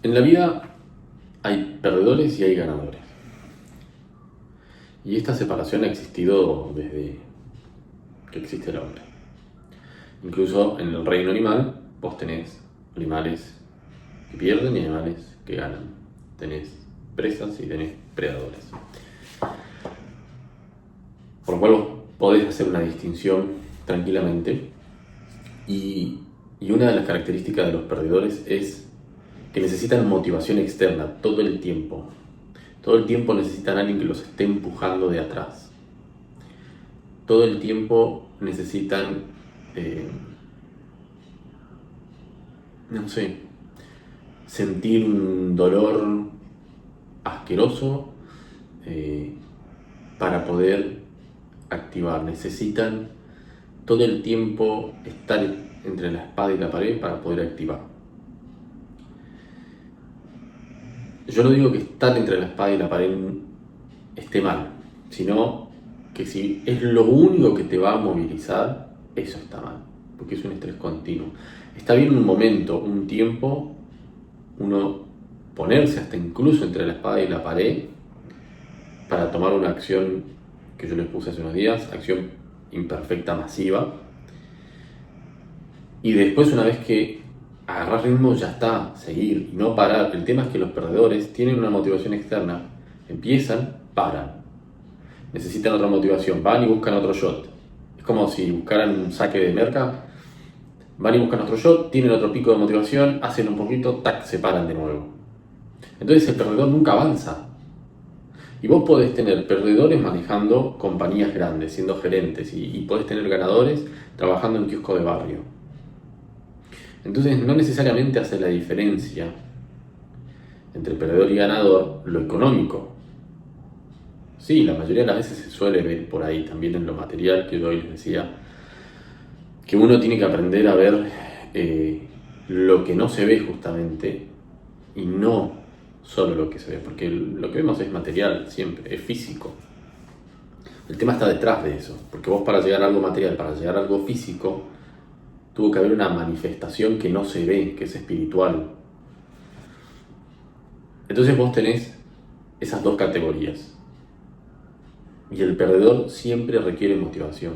En la vida hay perdedores y hay ganadores. Y esta separación ha existido desde que existe el hombre. Incluso en el reino animal, vos tenés animales que pierden y animales que ganan. Tenés presas y tenés predadores. Por lo cual vos podés hacer una distinción tranquilamente. Y una de las características de los perdedores es que necesitan motivación externa todo el tiempo. Todo el tiempo necesitan a alguien que los esté empujando de atrás. Todo el tiempo necesitan, sentir un dolor asqueroso para poder activar. Necesitan todo el tiempo estar entre la espada y la pared para poder activar. Yo no digo que estar entre la espada y la pared esté mal, sino que si es lo único que te va a movilizar, eso está mal, porque es un estrés continuo. Está bien un momento, un tiempo, uno ponerse hasta incluso entre la espada y la pared para tomar una acción que yo les puse hace unos días, acción imperfecta masiva, y después una vez que agarrar ritmo ya está, seguir y no parar. El tema es que los perdedores tienen una motivación externa, empiezan, paran, necesitan otra motivación, van y buscan otro shot. Es como si buscaran un saque de merca, van y buscan otro shot, tienen otro pico de motivación, hacen un poquito, tac, se paran de nuevo. Entonces el perdedor nunca avanza. Y vos podés tener perdedores manejando compañías grandes, siendo gerentes, y podés tener ganadores trabajando en kiosco de barrio. Entonces no necesariamente hace la diferencia entre perdedor y ganador lo económico. Sí, la mayoría de las veces se suele ver por ahí, también en lo material, que yo hoy les decía, que uno tiene que aprender a ver lo que no se ve justamente y no solo lo que se ve, porque lo que vemos es material siempre, es físico. El tema está detrás de eso, porque vos para llegar a algo material, para llegar a algo físico, tuvo que haber una manifestación que no se ve, que es espiritual. Entonces vos tenés esas dos categorías. Y el perdedor siempre requiere motivación.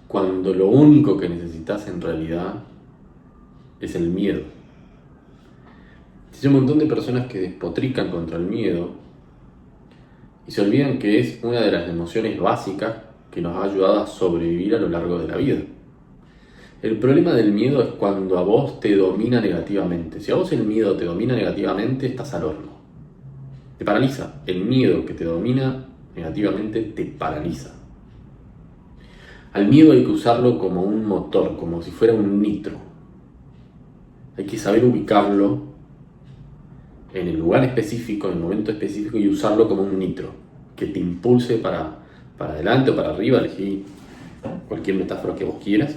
Cuando lo único que necesitas en realidad es el miedo. Hay un montón de personas que despotrican contra el miedo y se olvidan que es una de las emociones básicas que nos ha ayudado a sobrevivir a lo largo de la vida. El problema del miedo es cuando a vos te domina negativamente. Si a vos el miedo te domina negativamente, estás al horno. Te paraliza. El miedo que te domina negativamente te paraliza. Al miedo hay que usarlo como un motor, como si fuera un nitro. Hay que saber ubicarlo en el lugar específico, en el momento específico, y usarlo como un nitro que te impulse para adelante o para arriba. Elegí cualquier metáfora que vos quieras.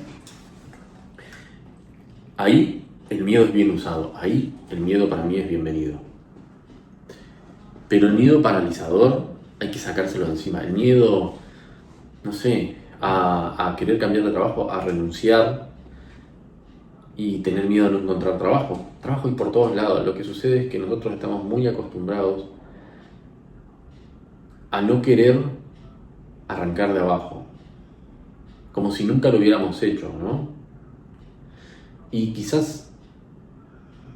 Ahí el miedo es bien usado, ahí el miedo para mí es bienvenido. Pero el miedo paralizador hay que sacárselo de encima. El miedo, a querer cambiar de trabajo, a renunciar y tener miedo a no encontrar trabajo. Trabajo hay por todos lados. Lo que sucede es que nosotros estamos muy acostumbrados a no querer arrancar de abajo, como si nunca lo hubiéramos hecho, ¿no? Y quizás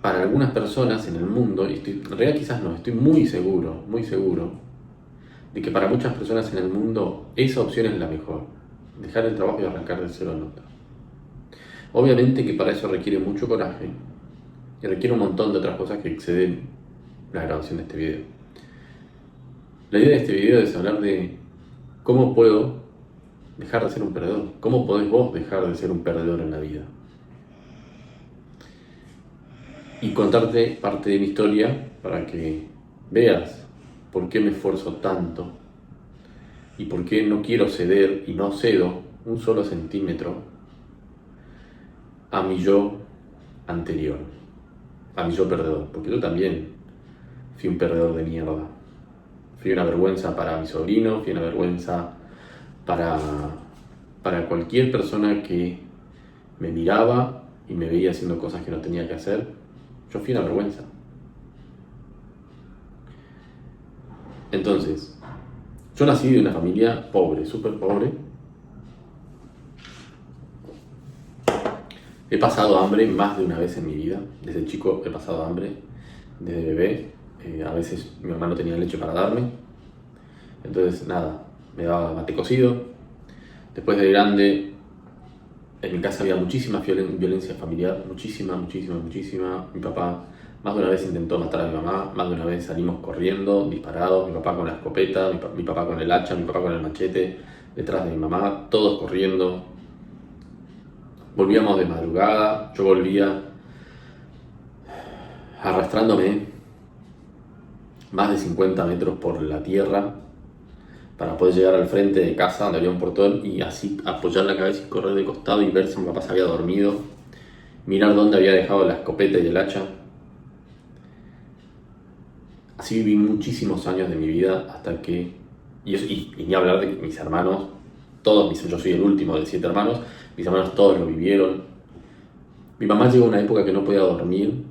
para algunas personas en el mundo, en realidad quizás no, estoy muy seguro de que para muchas personas en el mundo esa opción es la mejor, dejar el trabajo y arrancar de cero en otro. Obviamente que para eso requiere mucho coraje y requiere un montón de otras cosas que exceden la grabación de este video. La idea de este video es hablar de cómo puedo dejar de ser un perdedor, cómo podés vos dejar de ser un perdedor en la vida. Y contarte parte de mi historia para que veas por qué me esfuerzo tanto y por qué no quiero ceder y no cedo un solo centímetro a mi yo anterior, a mi yo perdedor, porque yo también fui un perdedor de mierda. Fui una vergüenza para mi sobrino, fui una vergüenza para cualquier persona que me miraba y me veía haciendo cosas que no tenía que hacer, yo fui una vergüenza. Entonces, yo nací de una familia pobre, súper pobre. He pasado hambre más de una vez en mi vida. Desde chico he pasado hambre, desde bebé. A veces mi mamá no tenía leche para darme. Entonces, nada, me daba mate cocido. Después de grande, en mi casa había muchísima violencia familiar. Muchísima. Mi papá más de una vez intentó matar a mi mamá. Más de una vez salimos corriendo, disparados. Mi papá con la escopeta, mi papá con el hacha, mi papá con el machete. Detrás de mi mamá, todos corriendo. Volvíamos de madrugada, yo volvía arrastrándome más de 50 metros por la tierra para poder llegar al frente de casa donde había un portón y así apoyar la cabeza y correr de costado y ver si mi papá se había dormido, mirar dónde había dejado la escopeta y el hacha. Así viví muchísimos años de mi vida hasta que, y ni hablar de mis hermanos, yo soy el último de 7 hermanos, mis hermanos todos lo vivieron. Mi mamá llegó a una época que no podía dormir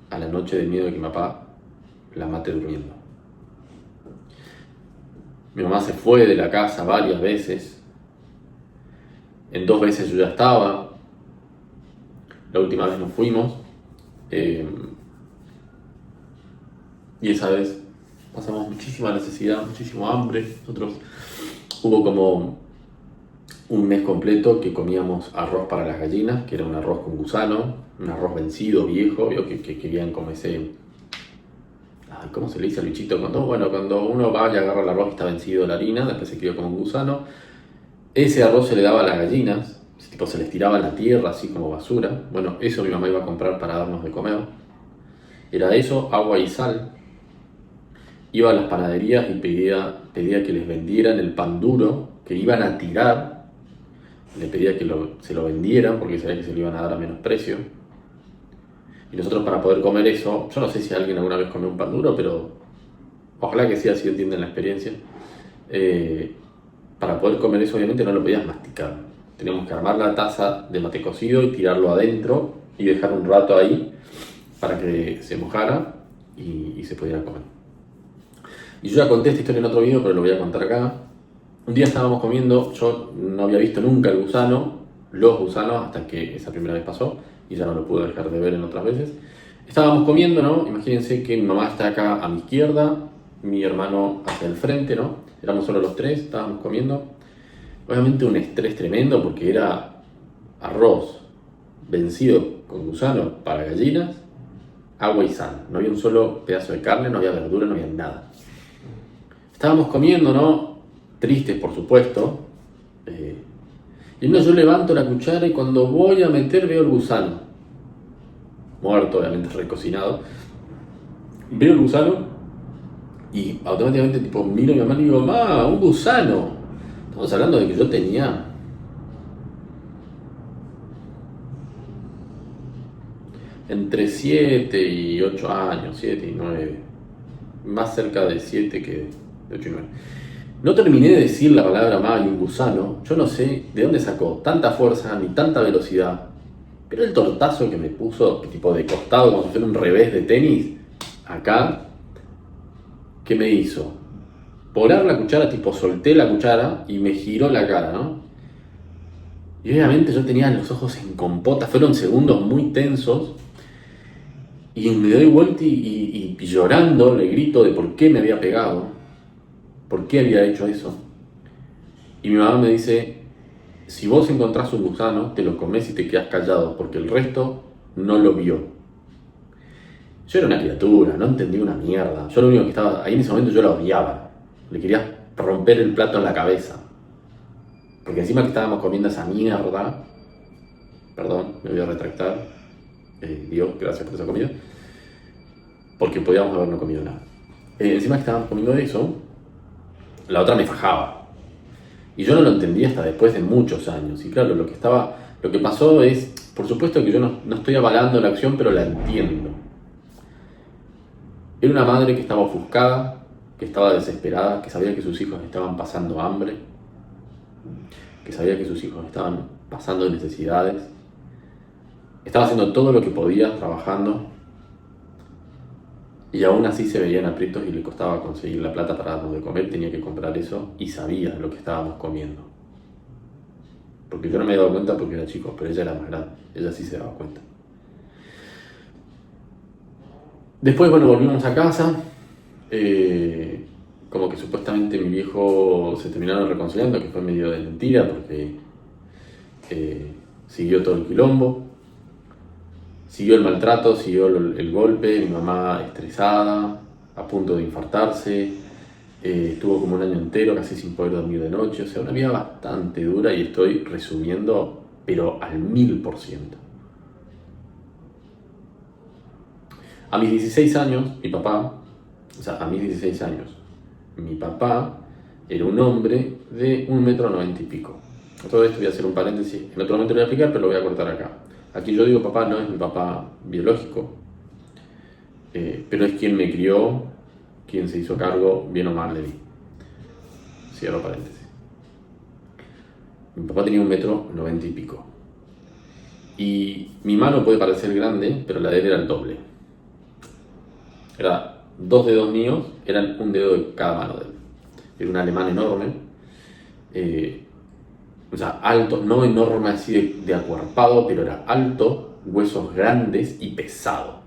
a la noche de miedo de que mi papá la mate durmiendo. Mi mamá se fue de la casa varias veces. En 2 veces yo ya estaba. La última vez nos fuimos. Y esa vez pasamos muchísima necesidad, muchísimo hambre. Nosotros hubo como un mes completo que comíamos arroz para las gallinas, que era un arroz con gusano, un arroz vencido, viejo, que querían como ese... ¿Cómo se le dice al bichito? Cuando uno va y agarra el arroz y está vencido la harina, después se crió como un gusano. Ese arroz se le daba a las gallinas, tipo se les tiraba en la tierra, así como basura. Bueno, eso mi mamá iba a comprar para darnos de comer. Era eso, agua y sal. Iba a las panaderías y pedía que les vendieran el pan duro que iban a tirar. Le pedía que se lo vendieran porque sabía que se lo iban a dar a menos precio. Y nosotros para poder comer eso, yo no sé si alguien alguna vez comió un pan duro, pero ojalá que sí, así entienden la experiencia. Para poder comer eso obviamente no lo podías masticar. Teníamos que armar la taza de mate cocido y tirarlo adentro y dejar un rato ahí para que se mojara y se pudiera comer. Y yo ya conté esta historia en otro video, pero lo voy a contar acá. Un día estábamos comiendo, yo no había visto nunca los gusanos, hasta que esa primera vez pasó y ya no lo pude dejar de ver en otras veces. Estábamos comiendo, ¿no? Imagínense que mi mamá está acá a mi izquierda, mi hermano hacia el frente, ¿no? Éramos solo los 3, estábamos comiendo. Obviamente un estrés tremendo porque era arroz vencido con gusano para gallinas, agua y sal. No había un solo pedazo de carne, no había verdura, no había nada. Estábamos comiendo, ¿no? Tristes, por supuesto. Y yo levanto la cuchara y cuando voy a meter veo el gusano. Muerto, obviamente recocinado. Veo el gusano y automáticamente miro a mi mamá y digo, ¡mamá, un gusano! Estamos hablando de que yo tenía entre 7 y 8 años, 7 y 9. Más cerca de 7 que de 8 y 9. No terminé de decir la palabra más y un gusano. Yo no sé de dónde sacó tanta fuerza ni tanta velocidad. Pero el tortazo que me puso, tipo de costado, como si fuera un revés de tenis, acá, ¿qué me hizo? Porar la cuchara, solté la cuchara y me giró la cara, ¿no? Y obviamente yo tenía los ojos en compota, fueron segundos muy tensos. Y me doy vuelta y llorando le grito de por qué me había pegado. ¿Por qué había hecho eso? Y mi mamá me dice, si vos encontrás un gusano, te lo comés y te quedás callado, porque el resto no lo vio. Yo era una criatura, no entendía una mierda. Yo lo único que estaba, ahí en ese momento yo la odiaba. Le quería romper el plato en la cabeza. Porque encima que estábamos comiendo esa mierda, perdón, me voy a retractar, Dios, gracias por esa comida, porque podíamos haber no comido nada. Encima que estábamos comiendo eso, la otra me fajaba. Y yo no lo entendí hasta después de muchos años. Y claro, lo que pasó es, por supuesto que yo no estoy avalando la acción, pero la entiendo. Era una madre que estaba ofuscada, que estaba desesperada, que sabía que sus hijos estaban pasando hambre, que sabía que sus hijos estaban pasando necesidades. Estaba haciendo todo lo que podía, trabajando, y aún así se veían aprietos y le costaba conseguir la plata para darnos de comer. Tenía que comprar eso y sabía lo que estábamos comiendo. Porque yo no me había dado cuenta porque era chico, pero ella era más grande, ella sí se daba cuenta. Después, bueno, volvimos a casa. Como que supuestamente mi viejo se terminaron reconciliando, que fue medio de mentira porque siguió todo el quilombo, siguió el maltrato, siguió el golpe, mi mamá estresada, a punto de infartarse, estuvo como un año entero casi sin poder dormir de noche, o sea, una vida bastante dura, y estoy resumiendo, pero al 1000%. A mis 16 años, mi papá era un hombre de 1,90 m y pico. Todo esto voy a hacer un paréntesis, en otro momento lo voy a explicar, pero lo voy a cortar acá. Aquí yo digo papá, no es mi papá biológico, pero es quien me crió, quien se hizo cargo, bien o mal, de mí. Cierro paréntesis. Mi papá tenía 1,90 m y pico. Y mi mano puede parecer grande, pero la de él era el doble. Era 2 dedos míos, eran un dedo de cada mano de él. Era un alemán enorme, o sea, alto, no enorme así de acuerpado, pero era alto, huesos grandes y pesado.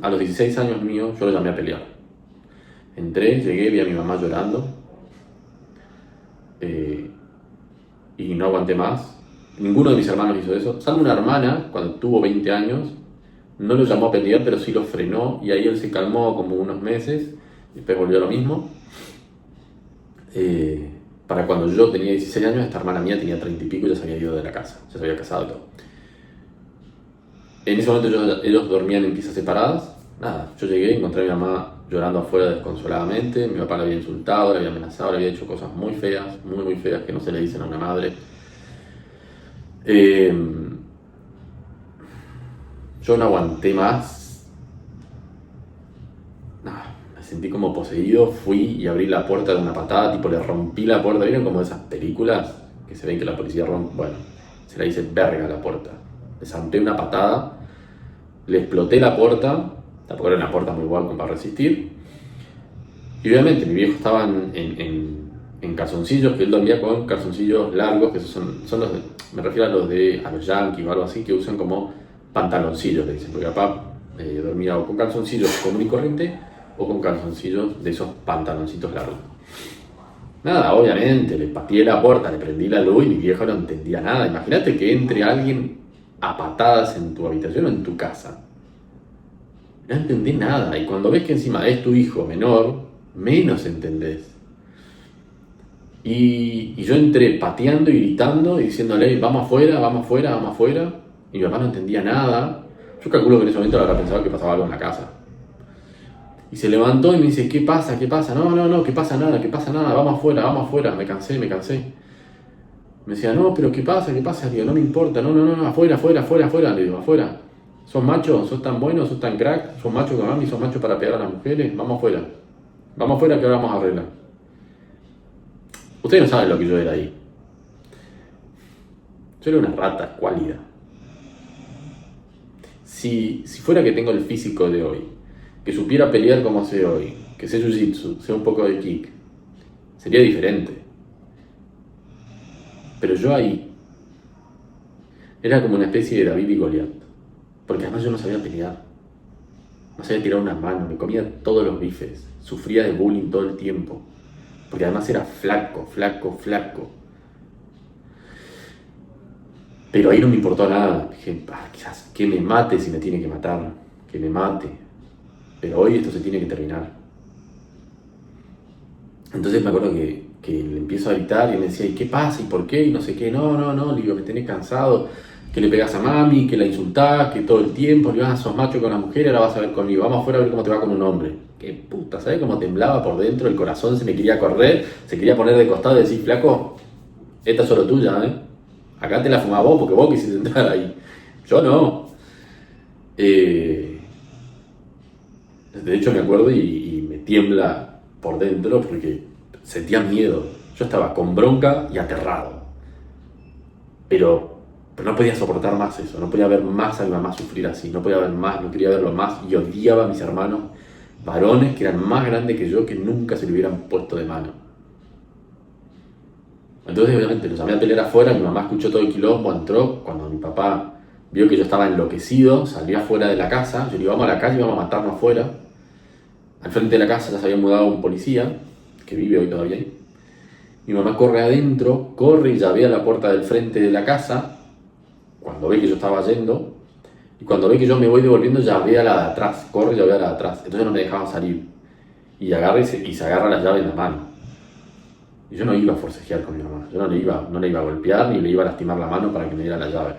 A los 16 años míos, yo lo llamé a pelear. Entré, llegué, vi a mi mamá llorando, y no aguanté más. Ninguno de mis hermanos hizo eso, salvo una hermana, cuando tuvo 20 años, no lo llamó a pelear, pero sí lo frenó, y ahí él se calmó como unos meses, y después volvió a lo mismo. Para cuando yo tenía 16 años, esta hermana mía tenía 30 y pico y ya se había ido de la casa, ya se había casado y todo. En ese momento ellos dormían en piezas separadas. Nada, yo llegué, encontré a mi mamá llorando afuera desconsoladamente. Mi papá la había insultado, la había amenazado, le había hecho cosas muy feas, muy muy feas, que no se le dicen a una madre. Yo no aguanté más. Me sentí como poseído, fui y abrí la puerta de una patada, tipo le rompí la puerta. ¿Vieron como esas películas que se ven que la policía rompe? Bueno, se la hice verga a la puerta. Le zampé una patada, le exploté la puerta, tampoco era una puerta muy buena como para resistir. Y obviamente mi viejo estaba en calzoncillos, que él dormía con calzoncillos largos, que esos son los de, me refiero a los yankees o algo así, que usan como pantaloncillos, le dicen, porque papá dormía o con calzoncillos común y corriente o con calzoncillos de esos pantaloncitos largos. Nada, obviamente, le pateé la puerta, le prendí la luz y mi viejo no entendía nada. Imagínate que entre alguien a patadas en tu habitación o en tu casa. No entendí nada, y cuando ves que encima es tu hijo menor, menos entendés. Y yo entré pateando y gritando y diciéndole, vamos afuera, vamos afuera, vamos afuera. Y mi papá no entendía nada. Yo calculo que en ese momento habrá pensado que pasaba algo en la casa. Y se levantó y me dice, ¿qué pasa? ¿Qué pasa? No, que pasa nada, vamos afuera, me cansé. Me decía, no, pero ¿qué pasa? Le digo, no me importa, no, afuera, le digo, afuera. ¿Sos macho? ¿Sos tan bueno? ¿Sos tan crack? ¿Sos macho con mami? ¿Sos macho para pegar a las mujeres? Vamos afuera que ahora vamos a arreglar. Ustedes no saben lo que yo era ahí. Yo era una rata escuálida. Si fuera que tengo el físico de hoy, que supiera pelear como sé hoy, que sé jiu-jitsu, sé un poco de kick, sería diferente. Pero yo ahí era como una especie de David y Goliat, porque además yo no sabía pelear, no sabía tirar una mano, me comía todos los bifes, sufría de bullying todo el tiempo, porque además era flaco. Pero ahí no me importó nada. Dije, quizás que me mate si me tiene que matar, que me mate. Pero hoy esto se tiene que terminar. Entonces me acuerdo que le empiezo a gritar y me decía, ¿y qué pasa? ¿Y por qué? Y no sé qué. No, le digo, me tenés cansado, que le pegas a mami, que la insultás, que todo el tiempo, le vas, sos macho con la mujer, ahora vas a ver conmigo, vamos afuera a ver cómo te va con un hombre. Qué puta, ¿sabes cómo temblaba por dentro? El corazón se me quería correr, se quería poner de costado y decir, flaco, esta es solo tuya, acá te la fumás vos porque vos quisiste entrar ahí, yo no. De hecho me acuerdo y me tiembla por dentro porque sentía miedo. Yo estaba con bronca y aterrado, pero Pero no podía soportar más eso, no podía ver más a mi mamá sufrir así, no podía ver más, no quería verlo más y odiaba a mis hermanos varones que eran más grandes que yo, que nunca se le hubieran puesto de mano. Entonces obviamente los llamé a pelear afuera, mi mamá escuchó todo el quilombo, entró, cuando mi papá vio que yo estaba enloquecido, salió afuera de la casa, yo le digo, vamos a la calle, vamos a matarnos afuera. Al frente de la casa ya se había mudado un policía, que vive hoy todavía ahí. Mi mamá corre adentro, corre y llavea la puerta del frente de la casa, cuando ve que yo estaba yendo, y cuando ve que yo me voy devolviendo, llavea la de atrás, corre y llavea la de atrás. Entonces no me dejaban salir. Y agarra y se agarra la llave en la mano. Y yo no iba a forcejear con mi mamá, yo no le iba a golpear ni le iba a lastimar la mano para que me diera la llave.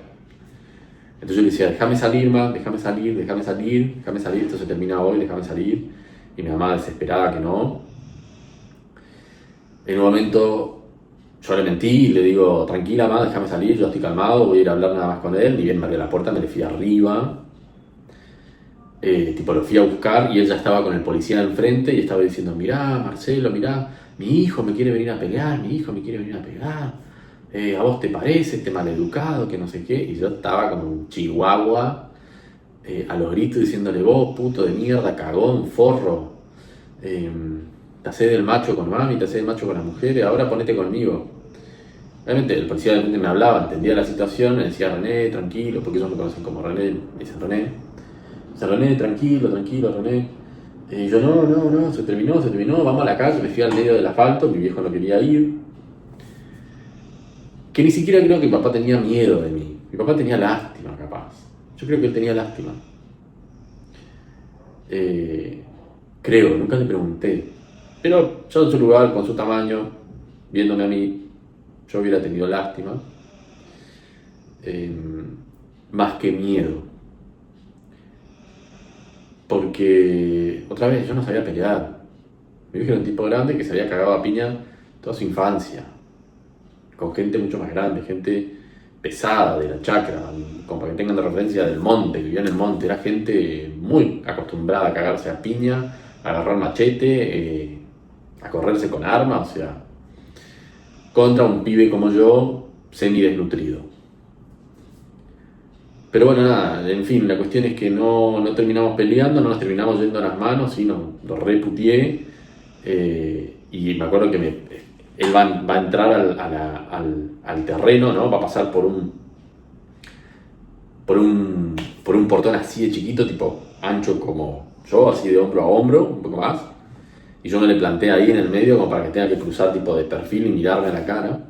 Entonces yo le decía, déjame salir, ma, déjame salir, esto se termina hoy, déjame salir. Y mi mamá desesperada que no. En un momento yo le mentí y le digo, tranquila, ma, déjame salir, yo estoy calmado, voy a ir a hablar nada más con él. Ni bien me abrió la puerta, me le fui arriba. Tipo lo fui a buscar y él ya estaba con el policía enfrente y estaba diciendo, mirá, Marcelo, mirá, mi hijo me quiere venir a pelear, ¿a vos te parece, este maleducado, que no sé qué? Y yo estaba como un chihuahua, a los gritos diciéndole, vos, puto de mierda, cagón, forro, te hacés del macho con mami, te hacés del macho con las mujeres, ahora ponete conmigo. Realmente el policía de repente me hablaba, entendía la situación, me decía, René, tranquilo, porque ellos me conocen como René, me dicen René. Dice, René, tranquilo, René. Y yo, no, se terminó, vamos a la calle, me fui al medio del asfalto, mi viejo no quería ir. Que ni siquiera creo que mi papá tenía miedo de mí. Mi papá tenía lástima, capaz. Yo creo que él tenía lástima. Creo, nunca le pregunté. Pero yo en su lugar, con su tamaño, viéndome a mí, yo hubiera tenido lástima. Más que miedo. Porque, otra vez, yo no sabía pelear. Mi viejo era un tipo grande que se había cagado a piña toda su infancia. Con gente mucho más grande, gente pesada de la chacra, como para que tengan de referencia del monte, que vivía en el monte. Era gente muy acostumbrada a cagarse a piña, a agarrar machete, a correrse con armas, o sea, contra un pibe como yo, semidesnutrido. Pero bueno, nada, en fin, la cuestión es que no terminamos peleando, no nos terminamos yendo a las manos, sino lo reputié. Y me acuerdo que él va a entrar al terreno, ¿no? Va a pasar por un portón así de chiquito, tipo ancho como yo, así de hombro a hombro, un poco más. Y yo me le planté ahí en el medio como para que tenga que cruzar tipo de perfil y mirarme a la cara.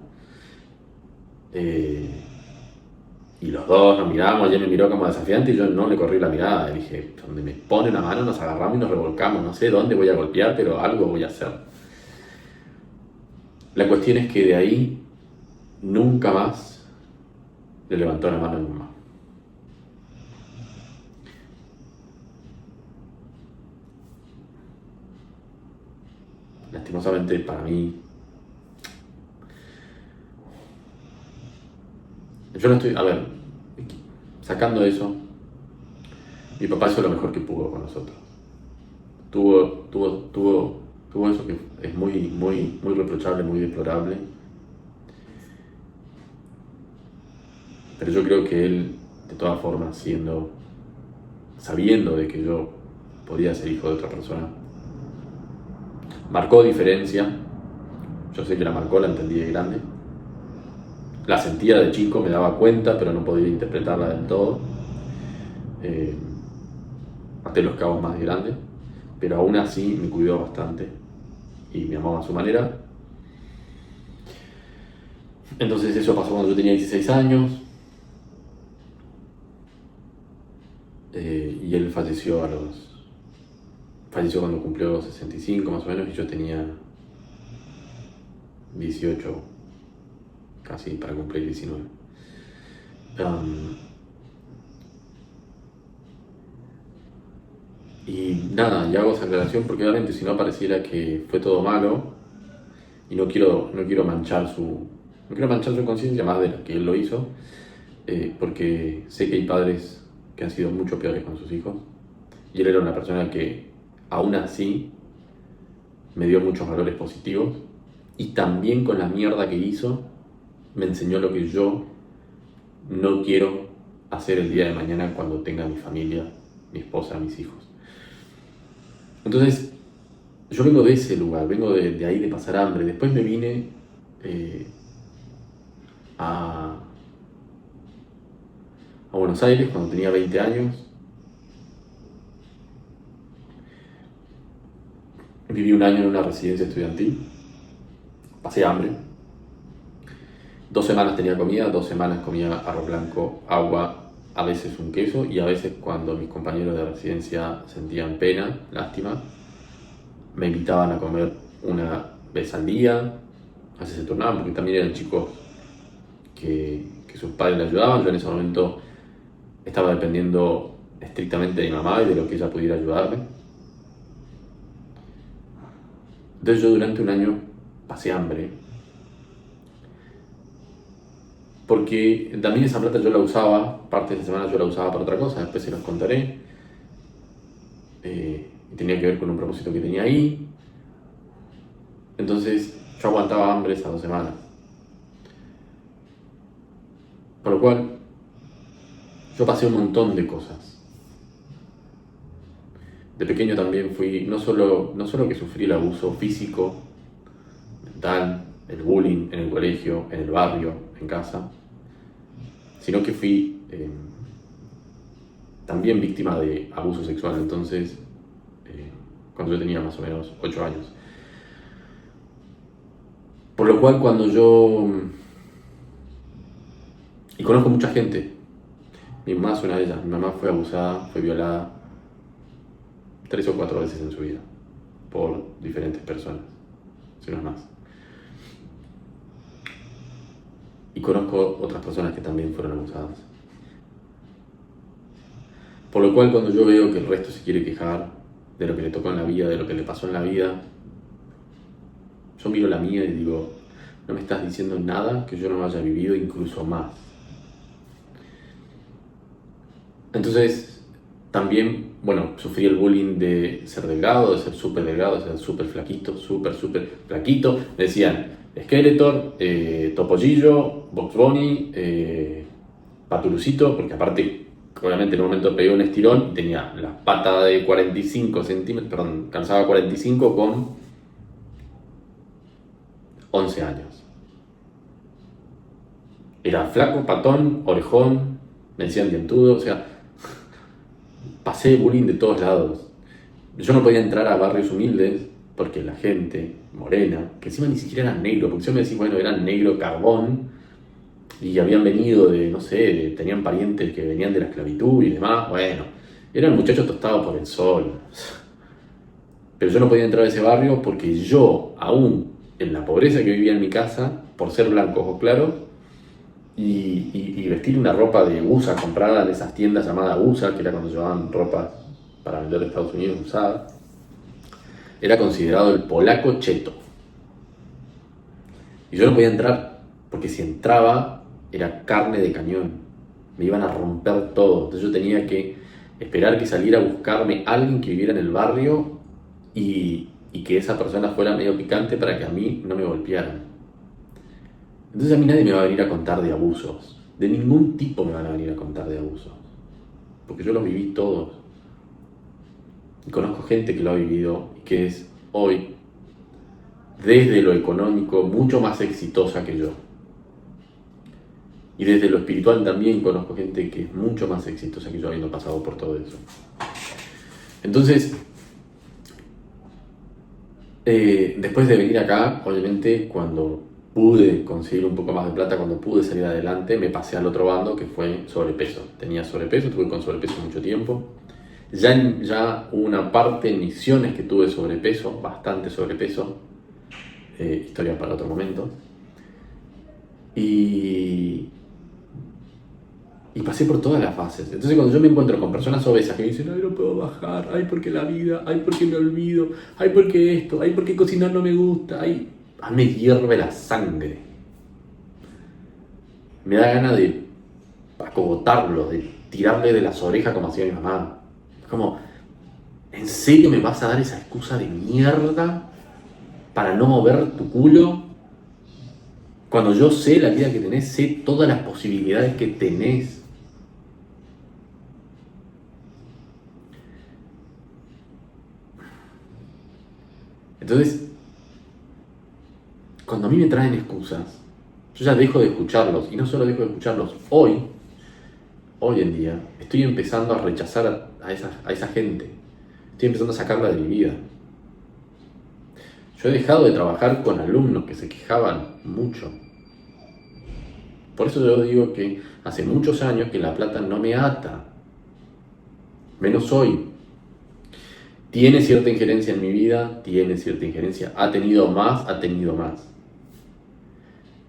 Y los dos nos miramos, ella me miró como desafiante y yo no le corrí la mirada. Le dije, donde me pone una mano nos agarramos y nos revolcamos. No sé dónde voy a golpear, pero algo voy a hacer. La cuestión es que de ahí nunca más le levantó la mano a mi mamá. Lastimosamente para mí, yo no estoy, a ver, sacando eso, mi papá hizo lo mejor que pudo con nosotros. Tuvo eso que es muy reprochable, muy deplorable. Pero yo creo que él, de todas formas, sabiendo de que yo podía ser hijo de otra persona, marcó diferencia. Yo sé que la marcó, la entendí de grande. La sentía de chico, me daba cuenta, pero no podía interpretarla del todo. Hasta los cabos más grandes. Pero aún así me cuidó bastante y me amaba a su manera. Entonces eso pasó cuando yo tenía 16 años. Y él falleció cuando cumplió 65 más o menos y yo tenía 18, casi para cumplir 19. Y nada, y hago esa aclaración porque obviamente si no pareciera que fue todo malo y no quiero manchar su conciencia más de la que él lo hizo, porque sé que hay padres que han sido mucho peores con sus hijos y él era una persona que aún así me dio muchos valores positivos y también con la mierda que hizo me enseñó lo que yo no quiero hacer el día de mañana cuando tenga mi familia, mi esposa, mis hijos. Entonces, yo vengo de ese lugar, vengo de ahí de pasar hambre. Después me vine a Buenos Aires cuando tenía 20 años. Viví un año en una residencia estudiantil. Pasé hambre. 2 semanas tenía comida, 2 semanas comía arroz blanco, agua, a veces un queso, y a veces cuando mis compañeros de residencia sentían pena, lástima, me invitaban a comer una vez al día. A veces se turnaban porque también eran chicos que sus padres le ayudaban. Yo en ese momento estaba dependiendo estrictamente de mi mamá y de lo que ella pudiera ayudarme. Entonces yo durante un año pasé hambre, porque también esa plata yo la usaba, parte de esa semana yo la usaba para otra cosa, después se los contaré. Y tenía que ver con un propósito que tenía ahí. Entonces yo aguantaba hambre esas 2 semanas. Por lo cual, yo pasé un montón de cosas. De pequeño también fui, no solo que sufrí el abuso físico, mental, el bullying en el colegio, en el barrio, en casa, sino que fui también víctima de abuso sexual. Entonces, cuando yo tenía más o menos 8 años. Por lo cual y conozco mucha gente. Mi mamá es una de ellas. Mi mamá fue abusada, fue violada 3 o 4 veces en su vida por diferentes personas, si no es más. Y conozco otras personas que también fueron abusadas. Por lo cual, cuando yo veo que el resto se quiere quejar de lo que le tocó en la vida, de lo que le pasó en la vida, yo miro la mía y digo, no me estás diciendo nada que yo no haya vivido, incluso más. Entonces, también, sufrí el bullying de ser delgado, de ser súper delgado, de ser súper flaquito, súper flaquito. Me decían Skeletor, Topollillo, Box Bunny, Patulucito, porque aparte, obviamente en un momento pegué un estirón y tenía la pata de 45 centímetros, perdón, calzaba 45 con 11 años. Era flaco, patón, orejón, me decían dientudo, o sea, pasé bullying de todos lados. Yo no podía entrar a barrios humildes porque la gente morena, que encima ni siquiera eran negros, porque yo me decía, eran negro carbón y habían venido tenían parientes que venían de la esclavitud y demás, eran muchachos tostados por el sol. Pero yo no podía entrar a ese barrio porque yo, aún en la pobreza que vivía en mi casa, por ser blanco, ojos claros, y vestir una ropa de USA comprada en esas tiendas llamadas USA, que era cuando llevaban ropa para vender en Estados Unidos usada, era considerado el polaco cheto. Y yo no podía entrar, porque si entraba era carne de cañón, me iban a romper todo. Entonces yo tenía que esperar que saliera a buscarme alguien que viviera en el barrio y que esa persona fuera medio picante para que a mí no me golpearan. Entonces a mí nadie me va a venir a contar de abusos. De ningún tipo me van a venir a contar de abusos. Porque yo los viví todos. Y conozco gente que lo ha vivido y que es hoy, desde lo económico, mucho más exitosa que yo. Y desde lo espiritual también conozco gente que es mucho más exitosa que yo habiendo pasado por todo eso. Entonces, después de venir acá, obviamente cuando pude conseguir un poco más de plata, cuando pude salir adelante, me pasé al otro bando que fue sobrepeso. Tenía sobrepeso, estuve con sobrepeso mucho tiempo. Ya hubo una parte en Misiones que tuve sobrepeso, bastante sobrepeso. Historia para otro momento. Y pasé por todas las fases. Entonces cuando yo me encuentro con personas obesas que me dicen, ay, no puedo bajar, ay, porque la vida, ay, porque me olvido, ay, porque esto, ay, porque cocinar no me gusta, ay, a mí me hierve la sangre. Me da ganas de acogotarlo, de tirarle de las orejas como hacía mi mamá. Es como, ¿en serio me vas a dar esa excusa de mierda para no mover tu culo? Cuando yo sé la vida que tenés, sé todas las posibilidades que tenés. Entonces, cuando a mí me traen excusas, yo ya dejo de escucharlos. Y no solo dejo de escucharlos, hoy en día, estoy empezando a rechazar a esa gente. Estoy empezando a sacarla de mi vida. Yo he dejado de trabajar con alumnos que se quejaban mucho. Por eso yo digo que hace muchos años que la plata no me ata. Menos hoy. Tiene cierta injerencia en mi vida, tiene cierta injerencia. Ha tenido más.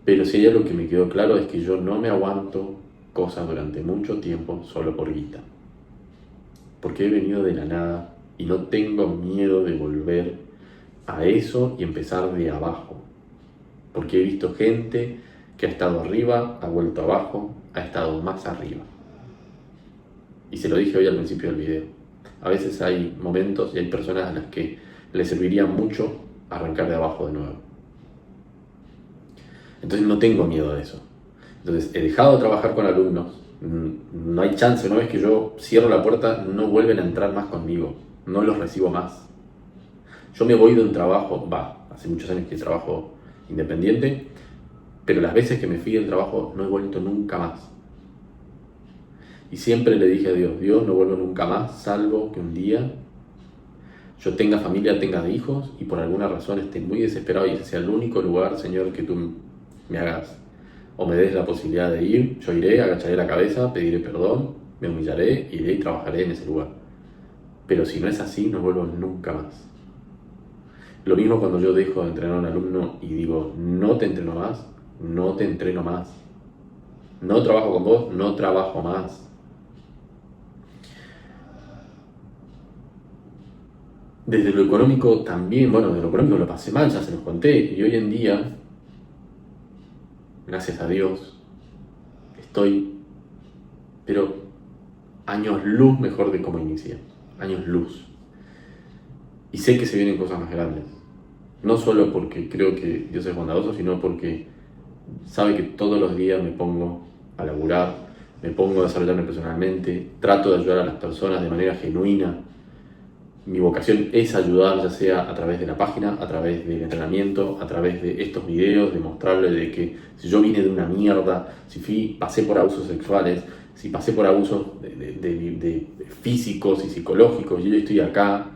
Pero si hay algo que me quedó claro es que yo no me aguanto cosas durante mucho tiempo solo por guita. Porque he venido de la nada y no tengo miedo de volver a eso y empezar de abajo. Porque he visto gente que ha estado arriba, ha vuelto abajo, ha estado más arriba. Y se lo dije hoy al principio del video. A veces hay momentos y hay personas a las que les serviría mucho arrancar de abajo de nuevo. Entonces no tengo miedo de eso. Entonces he dejado de trabajar con alumnos. No hay chance, una vez que yo cierro la puerta, no vuelven a entrar más conmigo. No los recibo más. Yo me voy de un trabajo, hace muchos años que trabajo independiente, pero las veces que me fui del trabajo no he vuelto nunca más. Y siempre le dije a Dios, no vuelvo nunca más, salvo que un día yo tenga familia, tenga hijos y por alguna razón esté muy desesperado y ese sea el único lugar, Señor, que tú me hagas o me des la posibilidad de ir. Yo iré, agacharé la cabeza, pediré perdón, me humillaré, iré y trabajaré en ese lugar. Pero si no es así, no vuelvo nunca más. Lo mismo cuando yo dejo de entrenar a un alumno y digo, no te entreno más, no te entreno más. No trabajo con vos, no trabajo más. Desde lo económico también, desde lo económico lo pasé mal, ya se los conté. Y hoy en día, gracias a Dios, estoy, pero años luz mejor de cómo inicié. Años luz. Y sé que se vienen cosas más grandes. No solo porque creo que Dios es bondadoso, sino porque sabe que todos los días me pongo a laburar, me pongo a desarrollarme personalmente, trato de ayudar a las personas de manera genuina. Mi vocación es ayudar, ya sea a través de la página, a través del entrenamiento, a través de estos videos, de mostrarle de que si yo vine de una mierda, si pasé por abusos sexuales, si pasé por abusos de físicos y psicológicos, y yo estoy acá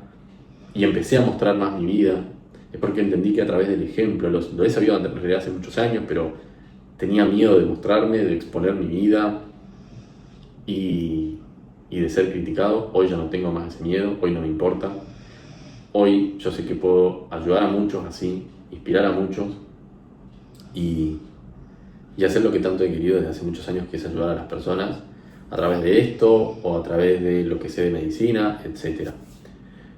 y empecé a mostrar más mi vida, es porque entendí que a través del ejemplo, lo he sabido en realidad hace muchos años, pero tenía miedo de mostrarme, de exponer mi vida y de ser criticado. Hoy ya no tengo más ese miedo, hoy no me importa. Hoy yo sé que puedo ayudar a muchos así, inspirar a muchos y hacer lo que tanto he querido desde hace muchos años, que es ayudar a las personas a través de esto o a través de lo que sé de medicina, etc.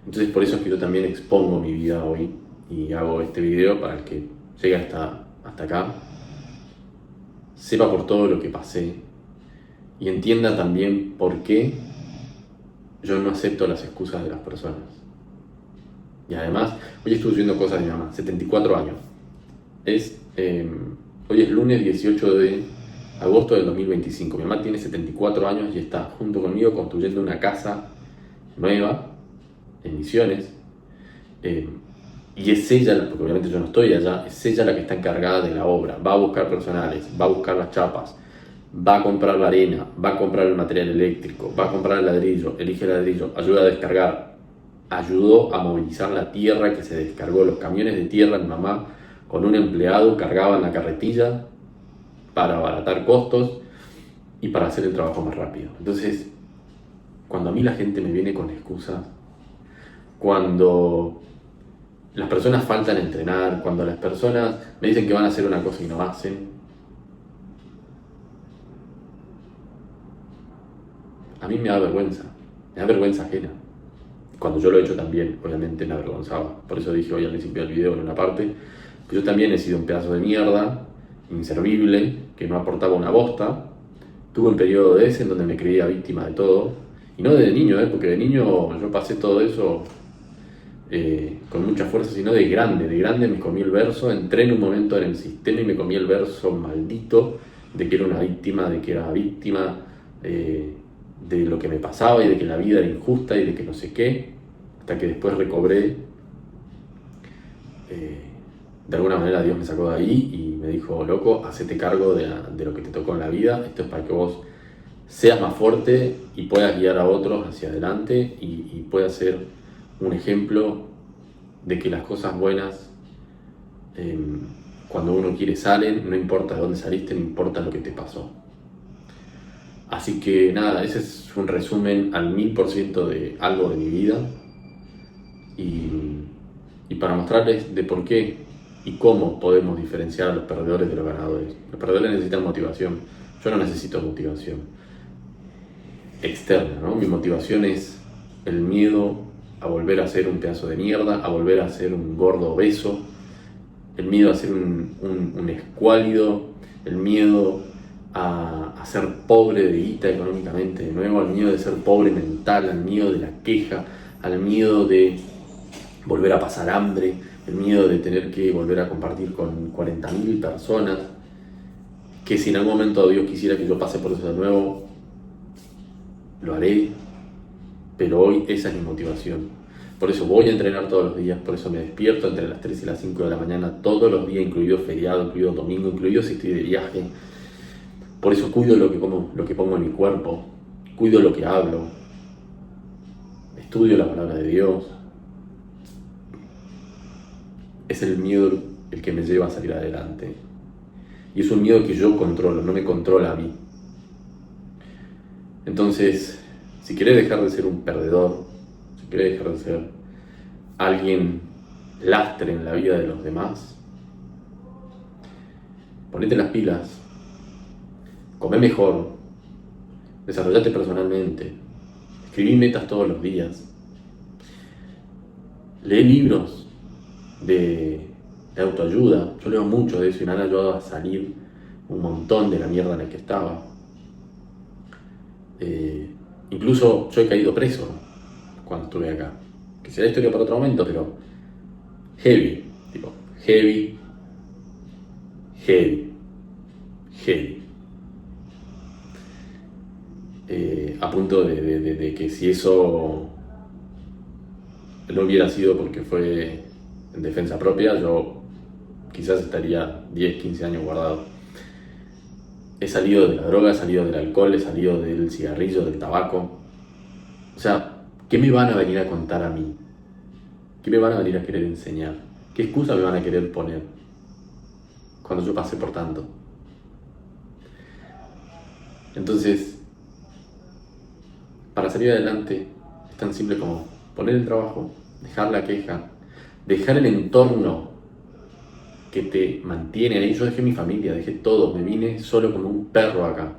Entonces por eso es que yo también expongo mi vida hoy y hago este video para el que llegue hasta acá, sepa por todo lo que pasé y entienda también por qué yo no acepto las excusas de las personas. Y además, hoy estuve subiendo cosas de mi mamá, 74 años. Hoy es lunes 18 de agosto del 2025. Mi mamá tiene 74 años y está junto conmigo construyendo una casa nueva en Misiones. Y es ella, porque obviamente yo no estoy allá, es ella la que está encargada de la obra. Va a buscar personales, va a buscar las chapas, va a comprar la arena, va a comprar el material eléctrico, va a comprar el ladrillo, elige el ladrillo, ayuda a descargar. Ayudó a movilizar la tierra que se descargó, los camiones de tierra. Mi mamá con un empleado cargaban la carretilla para abaratar costos y para hacer el trabajo más rápido. Entonces, cuando a mí la gente me viene con excusas, cuando las personas faltan a entrenar, cuando las personas me dicen que van a hacer una cosa y no hacen, a mí me da vergüenza ajena. Cuando yo lo he hecho también, obviamente me avergonzaba. Por eso dije hoy al principio del video en una parte, que yo también he sido un pedazo de mierda, inservible, que no aportaba una bosta. Tuve un periodo de ese en donde me creía víctima de todo. Y no desde niño, porque de niño yo pasé todo eso con mucha fuerza, sino de grande. De grande me comí el verso, entré en un momento en el sistema y me comí el verso maldito de que era una víctima, de que era víctima de lo que me pasaba y de que la vida era injusta y de que no sé qué, hasta que después recobré. De alguna manera Dios me sacó de ahí y me dijo, loco, hacete cargo de lo que te tocó en la vida, esto es para que vos seas más fuerte y puedas guiar a otros hacia adelante y puedas ser un ejemplo de que las cosas buenas, cuando uno quiere, salen, no importa de dónde saliste, no importa lo que te pasó. Así que nada, ese es un resumen al 1000% de algo de mi vida y para mostrarles de por qué y cómo podemos diferenciar a los perdedores de los ganadores. Los perdedores necesitan motivación, yo no necesito motivación externa, ¿no? Mi motivación es el miedo a volver a ser un pedazo de mierda, a volver a ser un gordo obeso, el miedo a ser un escuálido, el miedo a ser pobre de guita económicamente de nuevo, al miedo de ser pobre mental, al miedo de la queja, al miedo de volver a pasar hambre, el miedo de tener que volver a compartir con 40.000 personas, que si en algún momento Dios quisiera que yo pase por eso de nuevo, lo haré, pero hoy esa es mi motivación. Por eso voy a entrenar todos los días, por eso me despierto entre las 3 y las 5 de la mañana todos los días, incluido feriado, incluido domingo, incluido si estoy de viaje. Por eso cuido lo que como, lo que pongo en mi cuerpo, cuido lo que hablo, estudio la palabra de Dios. Es el miedo el que me lleva a salir adelante. Y es un miedo que yo controlo, no me controla a mí. Entonces, si querés dejar de ser un perdedor, si querés dejar de ser alguien lastre en la vida de los demás, ponete las pilas, come mejor, desarrollate personalmente, escribí metas todos los días, lee libros de autoayuda. Yo leo mucho de eso y me han ayudado a salir un montón de la mierda en la que estaba. Incluso yo he caído preso cuando estuve acá, que será historia para otro momento, pero heavy, tipo heavy, a punto de que si eso no hubiera sido porque fue en defensa propia, yo quizás estaría 10, 15 años guardado. He salido de la droga, he salido del alcohol, he salido del cigarrillo, del tabaco. O sea, ¿qué me van a venir a contar a mí? ¿Qué me van a venir a querer enseñar? ¿Qué excusa me van a querer poner cuando yo pasé por tanto? Entonces, para salir adelante es tan simple como poner el trabajo, dejar la queja, dejar el entorno que te mantiene ahí. Yo dejé mi familia, dejé todo, me vine solo como un perro acá.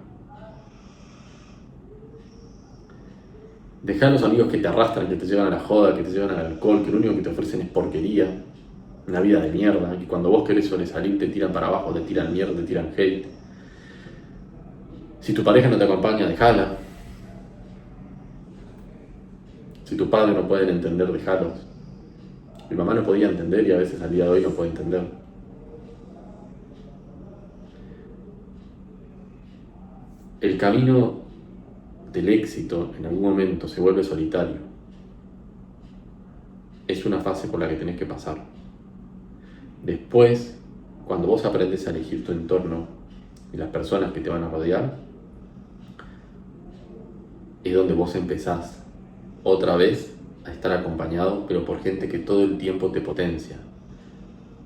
Dejar los amigos que te arrastran, que te llevan a la joda, que te llevan al alcohol, que lo único que te ofrecen es porquería, una vida de mierda, que cuando vos querés sobresalir te tiran para abajo, te tiran mierda, te tiran hate. Si tu pareja no te acompaña, dejala. Si tus padres no pueden entender, dejalos. Mi mamá no podía entender y a veces al día de hoy no puede entender. El camino del éxito en algún momento se vuelve solitario. Es una fase por la que tenés que pasar. Después, cuando vos aprendes a elegir tu entorno y las personas que te van a rodear, es donde vos empezás otra vez a estar acompañado, pero por gente que todo el tiempo te potencia,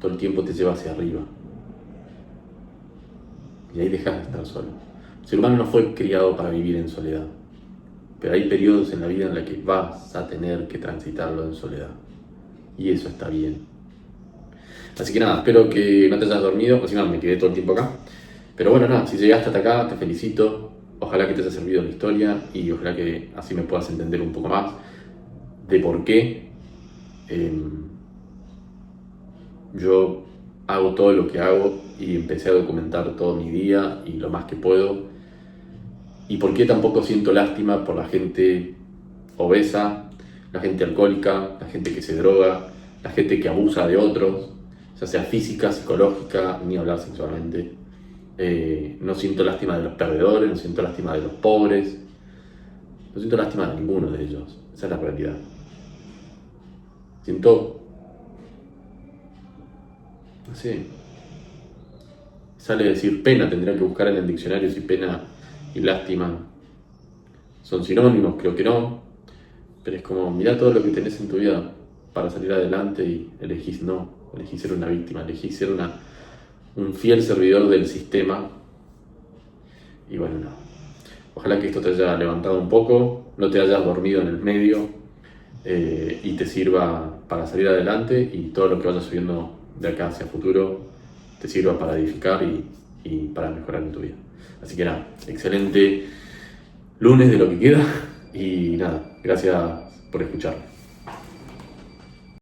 todo el tiempo te lleva hacia arriba. Y ahí dejas de estar solo. El ser humano no fue criado para vivir en soledad, pero hay periodos en la vida en los que vas a tener que transitarlo en soledad. Y eso está bien. Así que nada, espero que no te hayas dormido, encima me quedé todo el tiempo acá. Pero bueno, nada, si llegaste hasta acá, te felicito. Ojalá que te haya servido la historia y ojalá que así me puedas entender un poco más de por qué yo hago todo lo que hago y empecé a documentar todo mi día y lo más que puedo. Y por qué tampoco siento lástima por la gente obesa, la gente alcohólica, la gente que se droga, la gente que abusa de otros, ya sea física, psicológica, ni hablar sexualmente. No siento lástima de los perdedores, no siento lástima de los pobres, no siento lástima de ninguno de ellos. Esa es la realidad. Siento, no sé, sale decir pena, tendría que buscar en el diccionario si pena y lástima son sinónimos, creo que no, pero es como, mirá todo lo que tenés en tu vida para salir adelante y elegís no, elegís ser una víctima, elegís ser un fiel servidor del sistema. Y bueno, no. Ojalá que esto te haya levantado un poco, no te hayas dormido en el medio, y te sirva para salir adelante, y todo lo que vayas subiendo de acá hacia futuro te sirva para edificar y para mejorar en tu vida. Así que nada, excelente lunes de lo que queda y nada, gracias por escucharme.